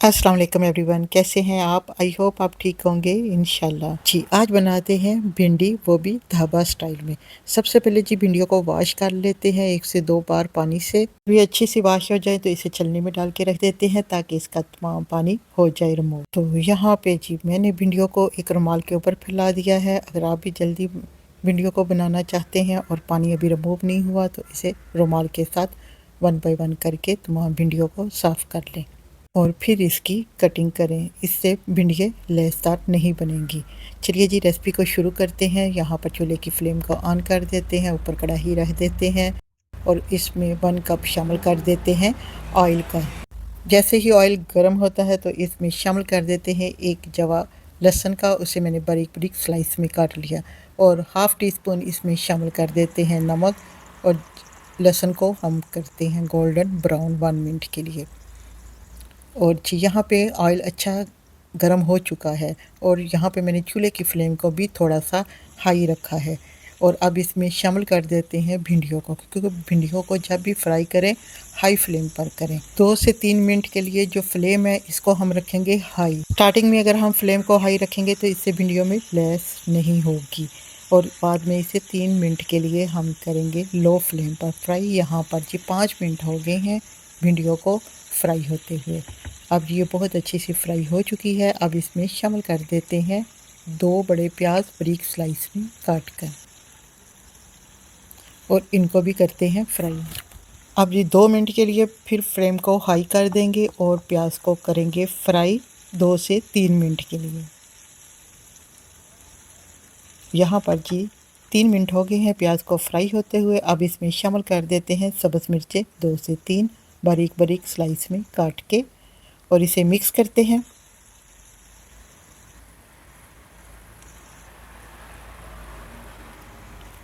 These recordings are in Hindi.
अस्सलाम वालेकुम एवरीवन, कैसे हैं आप? आई होप आप ठीक होंगे इंशाल्लाह। जी, आज बनाते हैं भिंडी, वो भी ढाबा स्टाइल में। सबसे पहले जी भिंडियों को वॉश कर लेते हैं 1 से 2 बार पानी से। ये अच्छी सी वॉश हो जाए तो इसे छलनी में डाल के रख देते हैं ताकि इसका तमाम पानी हो जाए रिमूव। तो यहाँ पे जी मैंने भिंडियों को एक रुमाल के ऊपर फैला दिया है। अगर आप भी जल्दी भिंडियों को बनाना चाहते हैं और पानी अभी रिमूव नहीं हुआ तो इसे रुमाल के साथ 1 बाय 1 करके तमाम भिंडियों को साफ़ कर लें और फिर इसकी कटिंग करें। इससे भिंडियाँ लहसदार नहीं बनेंगी। चलिए जी रेसिपी को शुरू करते हैं। यहाँ पर चूल्हे की फ्लेम को ऑन कर देते हैं, ऊपर कढ़ाई रख देते हैं और इसमें 1 कप शामिल कर देते हैं ऑयल का। जैसे ही ऑयल गर्म होता है तो इसमें शामिल कर देते हैं 1 जवा लहसुन का, उसे मैंने बारीक बारीक स्लाइस में काट लिया और हाफ़ टी स्पून इसमें शामिल कर देते हैं नमक और लहसुन को हम करते हैं गोल्डन ब्राउन 1 मिनट के लिए। और जी यहाँ पे ऑयल अच्छा गर्म हो चुका है और यहाँ पे मैंने चूल्हे की फ्लेम को भी थोड़ा सा हाई रखा है और अब इसमें शामिल कर देते हैं भिंडियों को, क्योंकि भिंडियों को जब भी फ्राई करें हाई फ्लेम पर करें। 2 से 3 मिनट के लिए जो फ्लेम है इसको हम रखेंगे हाई। स्टार्टिंग में अगर हम फ्लेम को हाई रखेंगे तो इससे भिंडियों में लेस नहीं होगी और बाद में इसे 3 मिनट के लिए हम करेंगे लो फ्लेम पर फ्राई। यहाँ पर जी 5 मिनट हो गए हैं भिंडियों को फ्राई होते हुए। अब ये बहुत अच्छी सी फ्राई हो चुकी है। अब इसमें शामिल कर देते हैं 2 बड़े प्याज बारीक स्लाइस में काट कर और इनको भी करते हैं फ्राई। अब ये 2 मिनट के लिए फिर फ्लेम को हाई कर देंगे और प्याज को करेंगे फ्राई 2 से 3 मिनट के लिए। यहाँ पर जी 3 मिनट हो गए हैं प्याज को फ्राई होते हुए। अब इसमें शामिल कर देते हैं सब्ज़ मिर्चें 2 से 3 बारीक बारीक स्लाइस में काट के और इसे मिक्स करते हैं।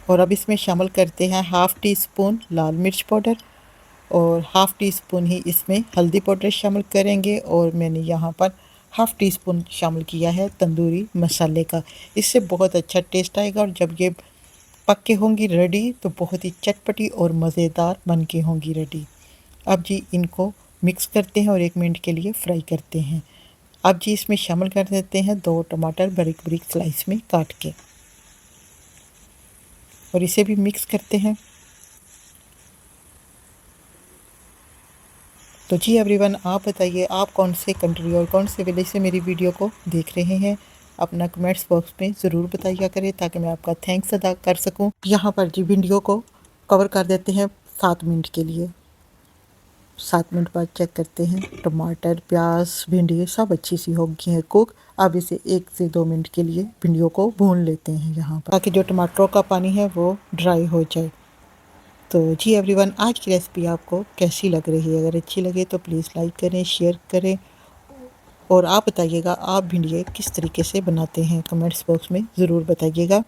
और अब इसमें शामिल करते हैं हाफ़ टी स्पून लाल मिर्च पाउडर और हाफ़ टी स्पून ही इसमें हल्दी पाउडर शामिल करेंगे और मैंने यहाँ पर हाफ़ टी स्पून शामिल किया है तंदूरी मसाले का। इससे बहुत अच्छा टेस्ट आएगा और जब ये पक के होंगी रेडी तो बहुत ही चटपटी और मज़ेदार बन के होंगी रेडी। अब जी इनको मिक्स करते हैं और 1 मिनट के लिए फ्राई करते हैं। अब जी इसमें शामिल कर देते हैं 2 टमाटर बारीक बारीक स्लाइस में काट के और इसे भी मिक्स करते हैं। तो जी एवरीवन, आप बताइए आप कौन से कंट्री और कौन से विलेज से मेरी वीडियो को देख रहे हैं? अपना कमेंट्स बॉक्स में ज़रूर बताइए करें ताकि मैं आपका थैंक्स अदा कर सकूं। यहाँ पर जी भिंडियों को कवर कर देते हैं 7 मिनट के लिए। 7 मिनट बाद चेक करते हैं टमाटर प्याज भिंडी सब अच्छी सी हो गई है कुक। अब इसे 1 से 2 मिनट के लिए भिंडियों को भून लेते हैं यहाँ पर ताकि जो टमाटरों का पानी है वो ड्राई हो जाए। तो जी एवरीवन, आज की रेसिपी आपको कैसी लग रही है? अगर अच्छी लगे तो प्लीज़ लाइक करें, शेयर करें और आप बताइएगा आप भिंडियाँ किस तरीके से बनाते हैं, कमेंट्स बॉक्स में ज़रूर बताइएगा।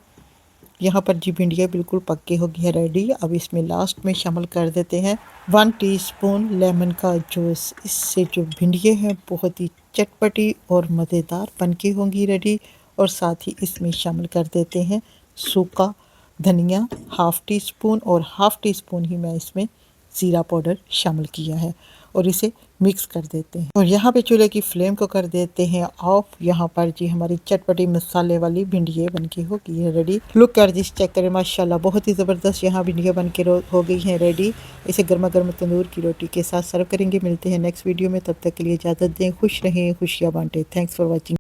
यहाँ पर जी भिंडियाँ बिल्कुल पक के हो गई है रेडी। अब इसमें लास्ट में शामिल कर देते हैं 1 टीस्पून लेमन का जूस। इससे जो भिंडियाँ हैं बहुत ही चटपटी और मज़ेदार बन के होंगी रेडी। और साथ ही इसमें शामिल कर देते हैं सूखा धनिया हाफ़ टी स्पून और हाफ़ टी स्पून ही मैं इसमें ज़ीरा पाउडर शामिल किया है और इसे मिक्स कर देते हैं। और यहाँ पे चूल्हे की फ्लेम को कर देते हैं ऑफ। यहाँ पर जी हमारी चटपटी मसाले वाली भिंडियाँ बन के हो गई है रेडी। लुक कर जी चेक करें, माशाल्लाह बहुत ही ज़बरदस्त यहाँ भिंडियाँ बन के हो गई हैं रेडी। इसे गर्मा गर्म तंदूर की रोटी के साथ सर्व करेंगे। मिलते हैं नेक्स्ट वीडियो में, तब तक के लिए इजाज़त दें। खुश रहें, खुशियाँ बांटें। Thanks for watching.